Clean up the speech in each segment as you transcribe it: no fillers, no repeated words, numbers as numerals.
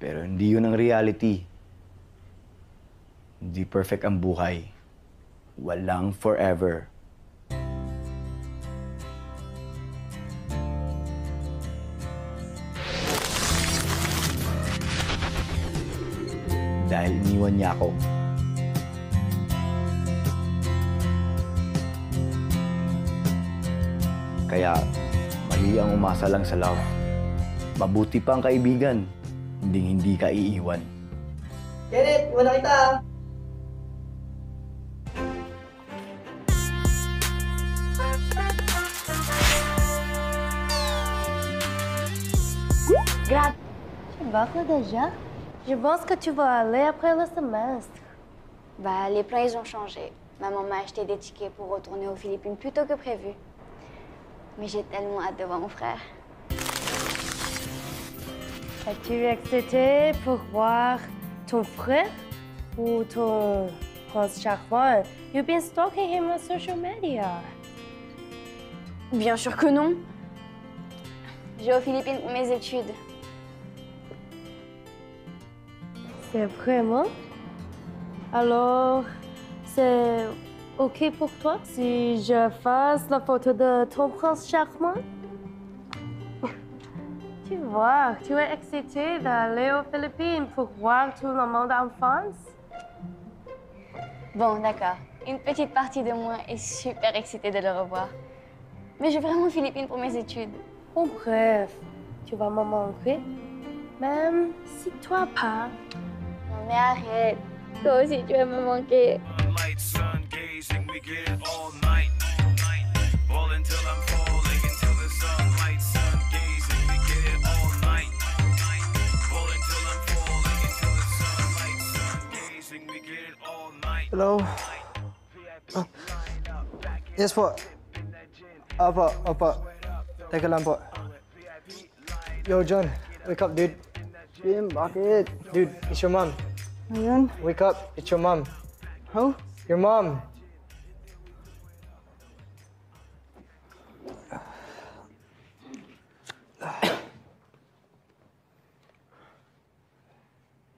Pero hindi yun ang reality. Hindi perfect ang buhay. Walang forever. Dahil iniwan niya ako. Kaya, mali ang umasa lang sa love. Mabuti pa ang kaibigan, hindi ka iiwan. Kenneth, wala kita ah. Grave. Tu vas quoi déjà? Je pense que tu vas aller après le semestre. Bah, les plans, ils ont changé. Maman m'a acheté des tickets pour retourner aux Philippines plus tôt que prévu. Mais j'ai tellement hâte de voir mon frère. Es-tu excité pour voir ton frère ou ton prince charmant? You've been stalking him on social media. Bien sûr que non. Je vais aux Philippines pour mes études. C'est vraiment? Alors, c'est OK pour toi si je fasse la photo de ton prince charmant? Tu vois, tu es excité d'aller aux Philippines pour voir tout le monde en France? Bon, d'accord. Une petite partie de moi est super excitée de le revoir. Mais je vais vraiment aux Philippines pour mes études. Bon, bref, tu vas me manquer, même si toi pas. Non mais arrête. Toi aussi, tu vas me manquer. Hello? Yes po. Opo. Teka lang po. Yo, John. Wake up, dude. Jim, bakit? Dude, it's your mom. Ayan. Wake up. It's your mom. How? Your mom.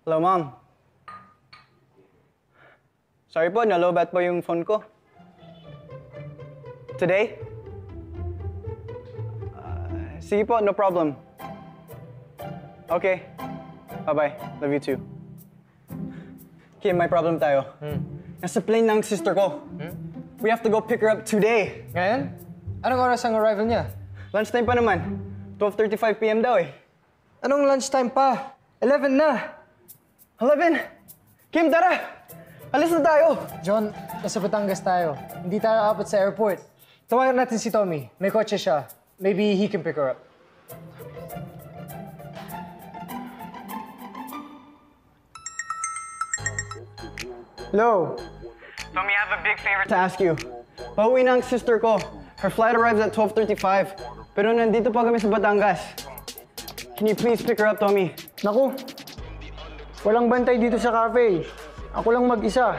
Hello, Mom. Sorry po, nalobat po yung phone ko. Today? Sige po, no problem. Okay. Bye-bye. Love you too. Kim, may problem tayo. Nasa plane ng sister ko. We have to go pick her up today. Ngayon? Anong oras ang arrival niya? Lunchtime pa naman. 12:35 p.m. daw eh. Anong lunchtime pa? 11 na. 11! Kim, tara! Alis na tayo! John, nasa Batangas tayo. Hindi tayo aabot sa airport. Tawagan natin si Tommy. May kotse siya. Maybe he can pick her up. Hello? Tommy, I have a big favor to ask you. Pauwi na ang sister ko. Her flight arrives at 12:35. Pero nandito pa kami sa Batangas. Can you please pick her up, Tommy? Naku, walang bantay dito sa cafe. Ako lang mag-isa.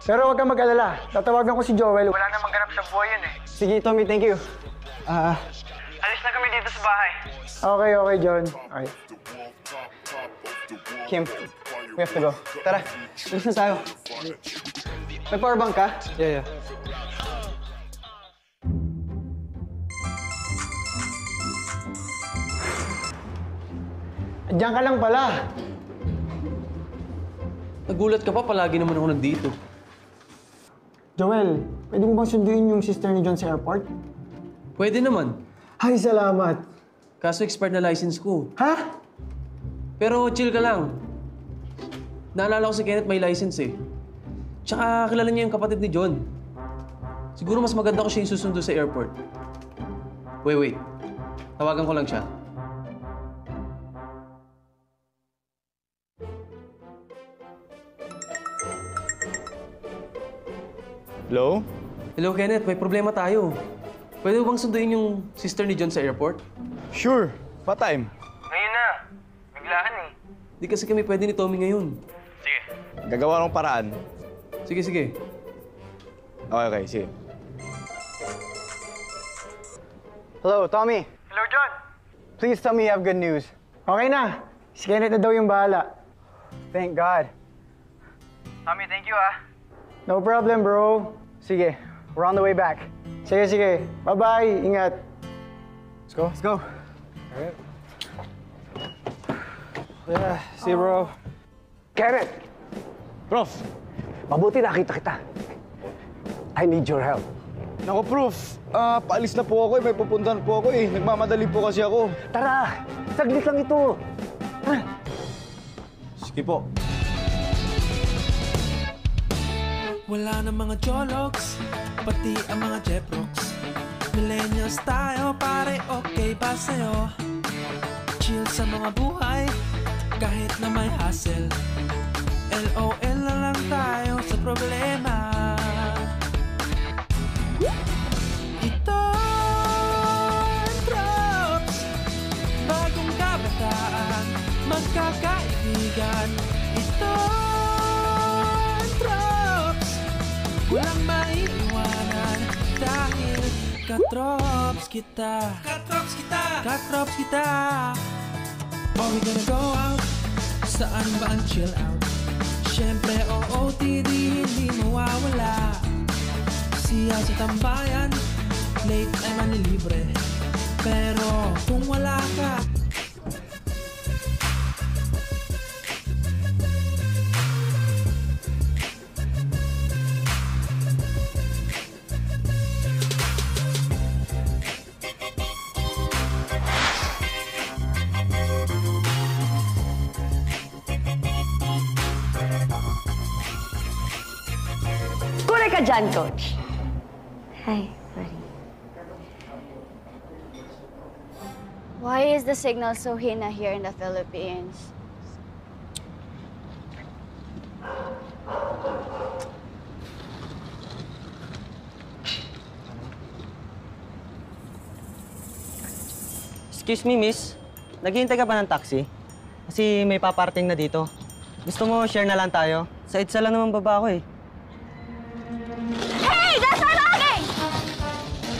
Pero huwag kang mag-alala. Tatawagan ko si Joel. Wala namang ganap sa buhay yun eh. Sige, Tommy, thank you. Alis na kami dito sa bahay. Okay, John. Okay. Kim, we have to go. Tara, alis na tayo. May powerbank ka? Yeah. Diyan ka lang pala. Nagulat ka pa, palagi naman ako nandito. Joel, pwede mo bang sunduin yung sister ni John sa airport? Pwede naman. Ay, salamat. Kaso expired na license ko. Ha? Pero chill ka lang. Naalala ko si Kenneth may license eh. Tsaka kilala niya yung kapatid ni John. Siguro mas maganda ko siya yung susundo sa airport. Wait. Tawagan ko lang siya. Hello? Hello Kenneth, may problema tayo. Pwede mo bang sunduin yung sister ni John sa airport? Sure. What time? Ngayon na. Biglaan eh. Di kasi kami pwede ni Tommy ngayon. Sige. Gagawa ng paraan. Sige. Okay, sige. Hello, Tommy. Hello, John. Please tell me you have good news. Okay na. Si Kenneth na daw yung bahala. Thank God. Tommy, thank you ah. No problem, bro. Sige, we're on the way back. Sige, sige. Bye-bye. Ingat. Let's go. Let's go. Yeah, see you, bro. Kenneth! Prof, mabuti nakita kita. I need your help. Naku, Prof. Paalis na po ako eh. May pupuntahan po ako eh. Nagmamadali po kasi ako. Tara, saglit lang ito. Sige po. Wala na mga jologs, pati ang mga jeprox. Millennials tayo, pare, okay ba sa'yo? Chill sa mga buhay, kahit na may hassle. LOL na lang tayo sa problema. Ito ang Drops, bagong kabataan, magkakaibigan. Ito ang Drops, walang maiiwanan dahil ka-Drops kita. Ka-Drops kita. Ka-Drops kita. Are we gonna go out? Saan ba ang chill out? Siyempre OOTD hindi mawawala. Siya sa tambayan, late ay manilibre. Pero kung wala ka, Kure ka dyan, Coach. Hi, buddy. Why is the signal so hina here in the Philippines? Excuse me, miss. Naghihintay ka pa ng taxi? Kasi may paparting na dito. Gusto mo share na lang tayo? Sa EDSA lang naman baba ako eh. Hey! That's my luggage!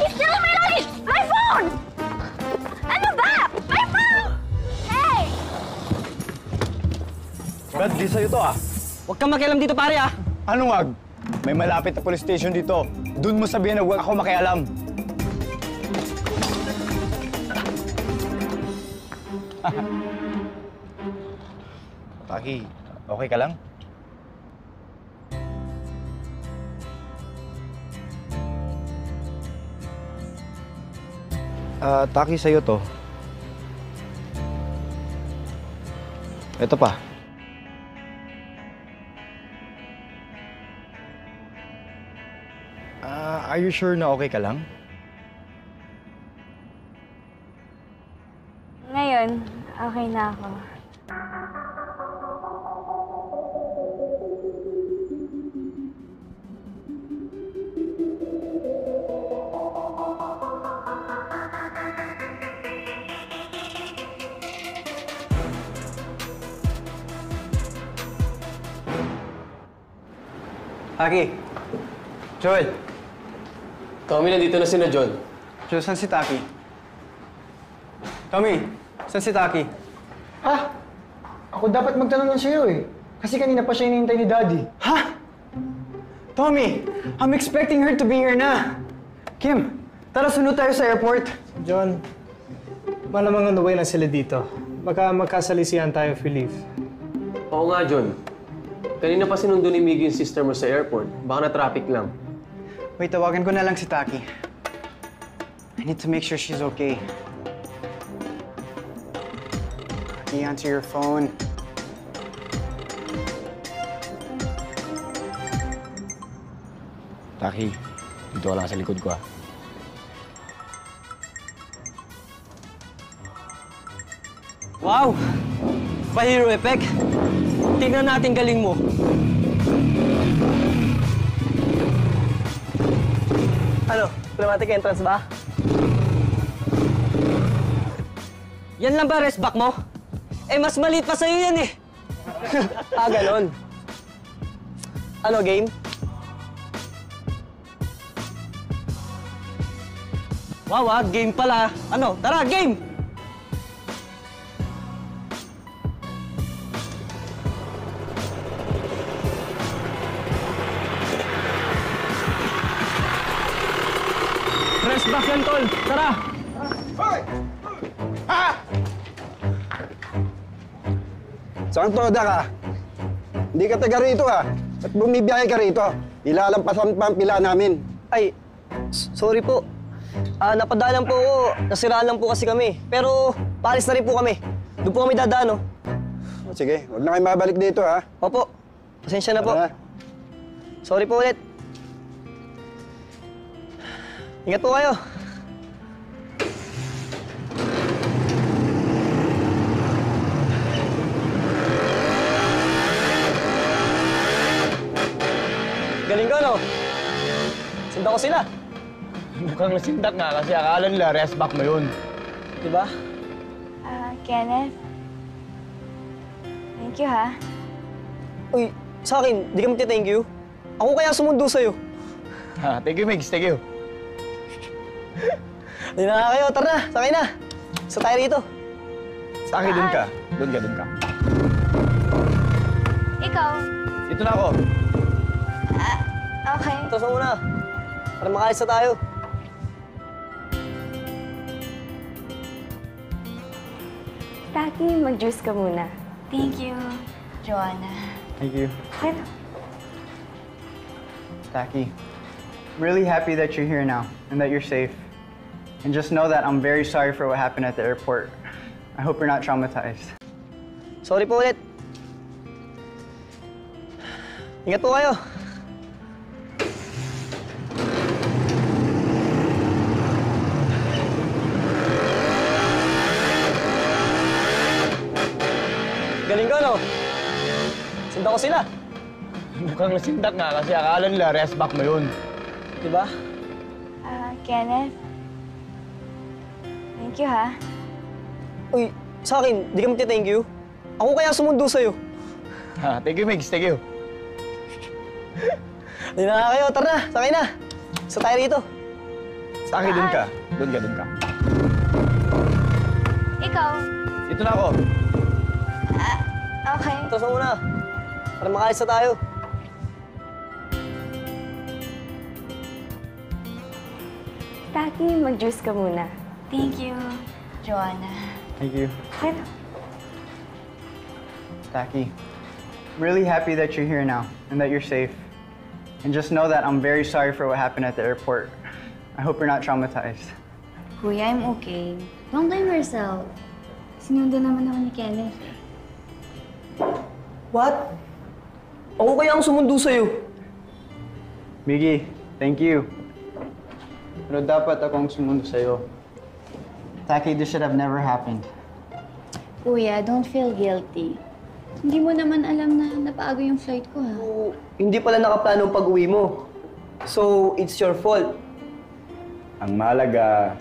It's still in my luggage! My phone! Ano ba? My phone! Hey! Brad, di sa'yo to ah. Huwag kang makialam dito, pare ah! Anong wag? May malapit na police station dito. Doon mo sabihin na huwag ako makialam. Taki, okay ka lang? Taki, sa'yo to. Ito pa. Are you sure na okay ka lang? Ngayon, okay na ako. Taki! Joel! Tommy, nandito na sina John. Joel, saan si Taki? Tommy! Saan si Taki? Ha? Ako dapat magtanong yan sa'yo eh. Kasi kanina pa siya hinihintay ni Daddy. Ha? Tommy! I'm expecting her to be here na! Kim, tara sunod tayo sa airport. John, malamang on the way na sila dito. Baka magkasalisihan tayo if we leave. Oo nga, John. Kanina pa sinundo ni Miggy yung sister mo sa airport. Baka na-traffic lang. Wait, tawagan ko na lang si Taki. I need to make sure she's okay. Taki, answer your phone. Taki, dito ka lang sa likod ko ah. Wow! Pa-hero effect. Tingnan natin galing mo. Ano? Dramatic entrance ba? Yan lang ba rest back mo? Eh, mas maliit pa sa'yo yan eh. Ganon. Ano, game? Wow, game pala. Ano? Tara, game! Rest back yan, tol! Tara! Hoy! Ha? Saan toda ka? Hindi ka taga rito ha. At bumibiyahe ka rito. Ilalampasan pa ang pila namin. Ay, sorry po. Napadaan lang po ako. Nasiraan lang po kasi kami. Pero, paalis na rin po kami. Doon po kami dadaan, no? Sige, huwag na kayo mabalik dito ha. Opo. Pasensya na po. Tara. Sorry po ulit. Ingat po kayo. Galing ko, no? Sinda ko sila. Mukhang nasindak nga kasi akala nila rest back mo yun. Diba? Kenneth. Thank you, ha? Uy, sa akin, di ka magti-thank you. Ako kaya sumundo sa'yo. Ha, thank you, Migs. Thank you. Hindi na nga kayo. Tara na, sakay na. Isa tayo rito. Sa akin, dun ka. Dun ka. Ikaw? Ito na ako. Okay. Ito sa una. Para makalis na tayo. Taki, mag-juice ka muna. Thank you, Joanna. Thank you. Ito. Taki, I'm really happy that you're here now and that you're safe. And just know that I'm very sorry for what happened at the airport. I hope you're not traumatized. Sorry po ulit. Ingat po kayo. Galing ko, no? Sinda ko sila. Mukhang nasindak nga kasi akala nila rest back mo yun. Diba? Kenneth. Thank you, ha? Uy, sa akin, di ka magti-thank you. Ako kaya sumundo sa'yo. Ha, thank you, Migs. Thank you. Hindi na nga kayo. Tara na, sakay na. Isa tayo rito. Sa akin, dun ka. Dun ka. Ikaw? Ito na ako. Okay. Ito sa una. Para makalis na tayo. Taki, mag-juice ka muna. Thank you, Joanna. Thank you. Ito. Taki, I'm really happy that you're here now and that you're safe. And just know that I'm very sorry for what happened at the airport. I hope you're not traumatized. Kuya, I'm okay. Don't blame yourself. Sinundo naman ako ni Kenneth. What? Ako kaya ang sumundo sa'yo. Miggy, thank you. Pero dapat akong sumunod sa'yo. Taki, this should have never happened. Kuya, don't feel guilty. Hindi mo naman alam na napago yung flight ko, ha? Hindi pala nakaplano ang pag-uwi mo. So, it's your fault. Ang mahalaga,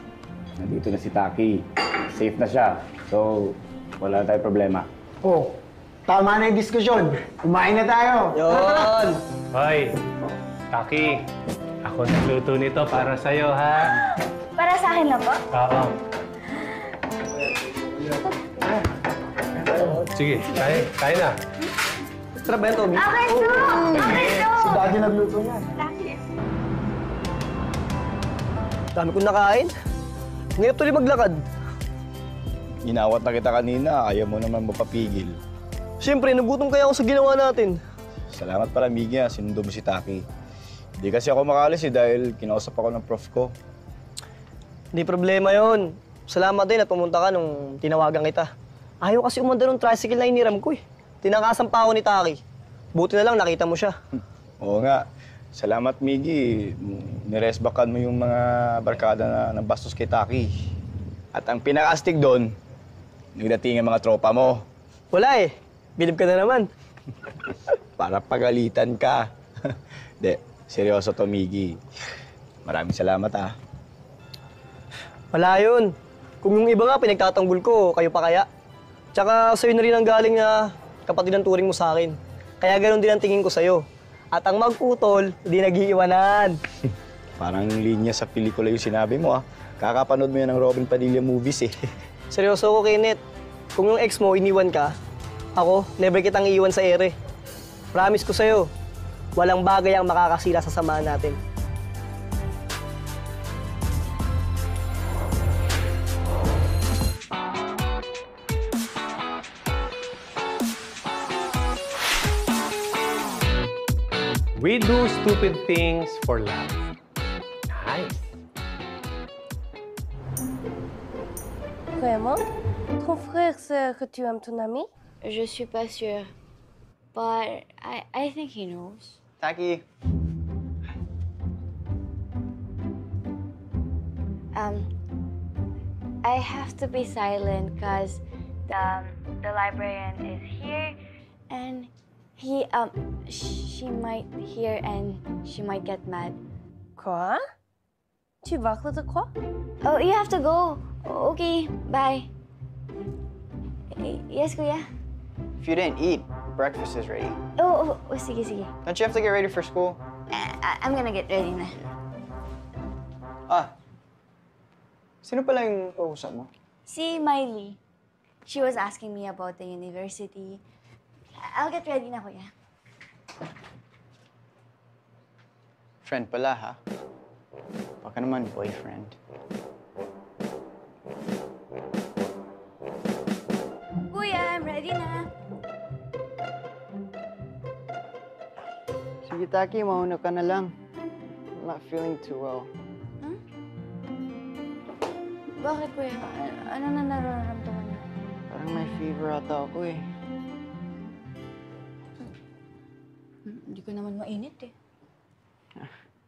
nandito na si Taki. Safe na siya. So, wala na tayong problema. Oh, tama na yung diskusyon. Kumain na tayo. Yon! Hoy, Taki, ako nagluto nito para sa'yo, ha? Para sa akin lang po? Oo. Sige, kain na. Sarap ba yan, Tommy? Okay, so! Okay, so! Si Daddy nagluto niya. Dami kong nakain. Ngayon tuloy maglakad. Inawat na kita kanina, ayaw mo naman mapapigil. Siyempre, nagutom kaya ako sa ginawa natin. Salamat pala, Miggy, sinundo mo si Taki. Hindi kasi ako makalis dahil kinausap ako ng prof ko. Hindi problema yon. Salamat din at pumunta ka nung tinawagan kita. Ayaw kasi umanda ng tricycle na iniram ko eh. Tinakasan pa ako ni Taki. Buti na lang nakita mo siya. Oo nga. Salamat, Miggy. Niresbakan mo yung mga barkada na nabastos kay Taki. At ang pinaka-astig doon, nagdating ang mga tropa mo. Wala eh. Bilib ka na naman. Para pagalitan ka. De, seryoso to, Miggy. Maraming salamat, ha. Wala yun. Kung yung iba nga pinagtatanggol ko, kayo pa kaya? Tsaka sa'yo na rin ang galing na kapatid ng turing mo sa akin. Kaya ganoon din ang tingin ko sa'yo. At ang mag-utol, hindi nag-iiwanan. Parang linya sa pelikula yung sinabi mo, ha. Kakapanood mo yan ng Robin Padilla movies, eh. Seryoso ko, Kenneth. Kung yung ex mo iniwan ka, ako, never kitang iiwan sa ere. Promise ko sa'yo, walang bagay ang makakasira sa samahan natin. We do stupid things for love. Nice. Vraiment? Ton frère, c'est que tu aimes ton ami? Je suis pas sûre. But I think he knows. Taki, I have to be silent because the librarian is here and she might hear and she might get mad. Quoi? Tu parles de quoi? Oh, you have to go. Okay, bye. Yes, kuya. if you didn't eat, breakfast is ready. Oh, sige, sige. Don't you have to get ready for school? I'm gonna get ready na. Sino pala yung kausap mo? Si Miley. She was asking me about the university. I'll get ready na, kuya. Friend pala, ha? Baka naman boyfriend. Kuya, I'm ready na. Sige, Taki, mauna ka na lang. I'm not feeling too well. Bakit, kuya? Ano na nararamdaman niyo? Parang may fever ata ako eh. Hindi ko naman mainit eh.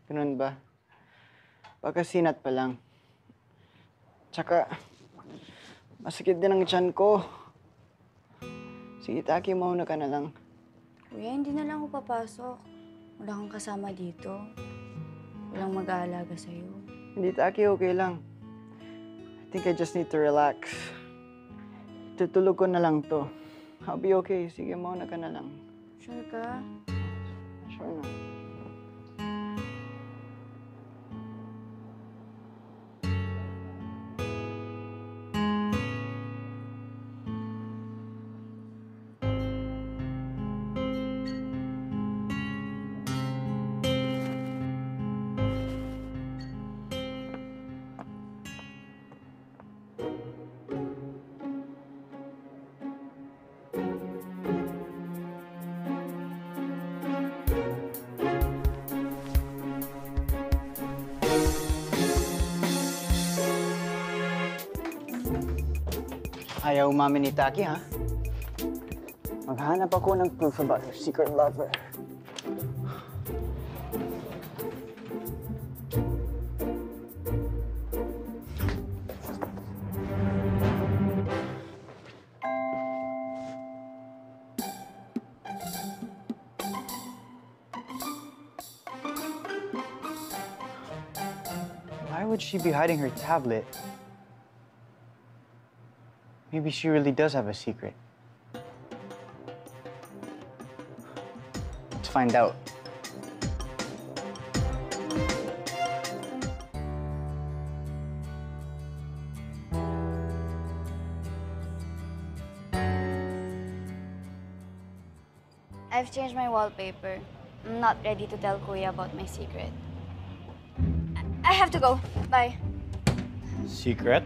Ganun ba? Pagkasinat pa lang. Tsaka, masakit din ang tiyan ko. Sige, Taki, mauna ka na lang. Kuya, hindi na lang ako papasok. Wala kang kasama dito. Walang mag-aalaga sa'yo. Hindi, Taki, okay lang. I think I just need to relax. Tutulog ko na lang to. I'll be okay. Sige, mauna ka na lang. Sure ka? Sure na. Ayaw umamin ni Taki, ha? Maghanap ako ng proof about her secret lover. Why would she be hiding her tablet? Maybe she really does have a secret. Let's find out. I've changed my wallpaper. I'm not ready to tell Kuya about my secret. I have to go. Bye. Secret?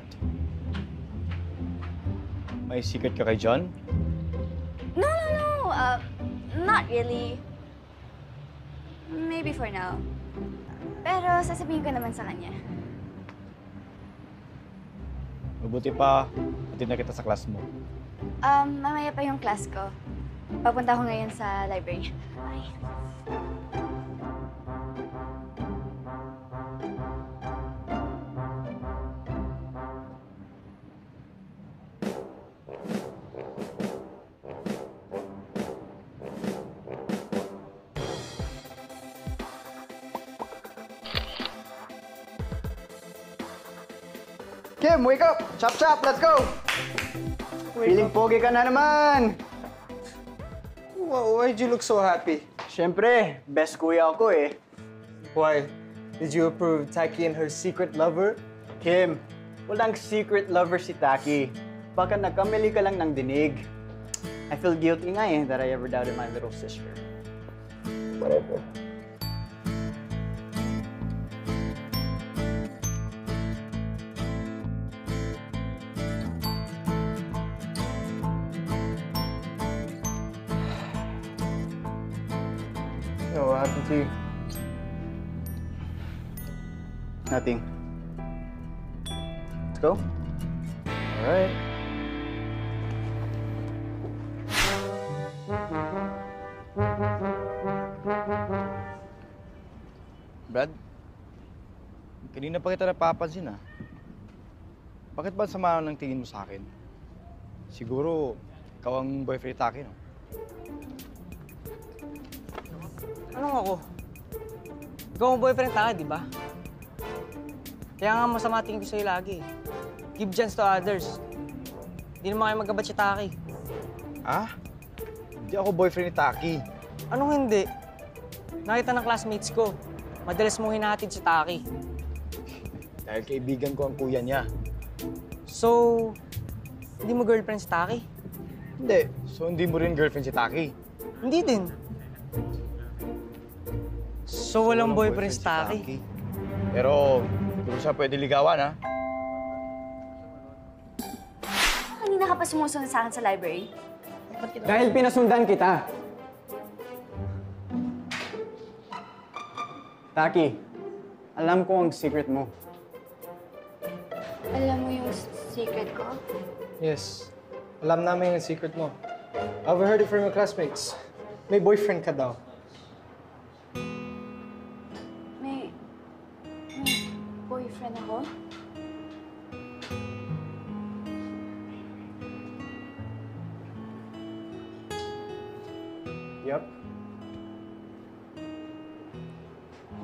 May secret ka kay John? No. Not really. Maybe for now. Pero sasabihin ko naman sa kanya. Mabuti pa, hatid na kita sa class mo. Mamaya pa yung class ko. Papunta ako ngayon sa library. Bye. Kim, wake up! Chop chop, let's go! Feeling pogi ka na naman! Why'd you look so happy? Siyempre, best kuya ako eh. Why? Did you approve Taki and her secret lover? Kim, walang secret lover si Taki. Baka nagkamali ka lang ng dinig. I feel guilty nga eh that I ever doubted my little sister. Whatever. What happened to See you. Nothing. Let's go. All right. Brad, kanina pa kita napapansin ah. Bakit ba sama ng tingin mo sa akin? Siguro, ikaw ang boyfriend ni Taki, no? Anong ako? Ikaw ang boyfriend tayo, di ba? Kaya nga masama tingin ko sa'yo lagi. Give chance to others. Hindi naman kayo magkabat si Taki. Ah? Hindi ako boyfriend ni Taki. Anong hindi? Nakita ng classmates ko. Madalas mong hinahatid si Taki. Dahil kaibigan ko ang kuya niya. So, hindi mo girlfriend si Taki? Hindi. So, hindi mo rin girlfriend si Taki? Hindi din. So, walang boyfriend si Taki? Pero, hindi mo siya pwede ligawan, ha? Kanina ka pa sumusunod sa akin sa library? Dahil pinasundan kita. Taki, alam ko ang secret mo. Alam mo yung secret ko? Yes. Alam namin yung secret mo. I overheard it from your classmates. May boyfriend ka daw. May boyfriend ako? Yup.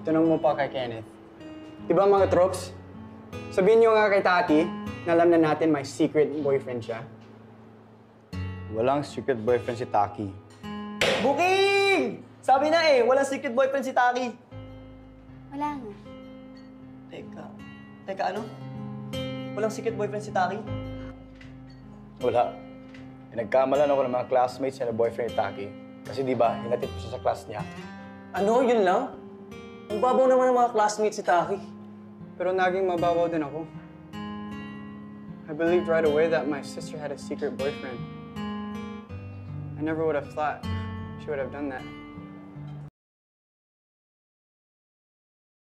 Tanong mo pa kay Kenneth. Diba mga tropes? Sabihin niyo nga kay Taki na alam na natin may secret boyfriend siya. Walang secret boyfriend si Taki. Booking! Sabi na eh, walang secret boyfriend si Taki. Wala nga. Teka ano? Walang secret boyfriend si Taki? Wala. Nagkamalan ako ng mga classmates niya na boyfriend ni Taki. Kasi di ba, hinatid ko siya sa class niya. Ano? Yun lang? Ang babaw naman ng mga classmates si Taki. Pero naging mababaw din ako. I believed right away that my sister had a secret boyfriend. I never would have thought she would have done that.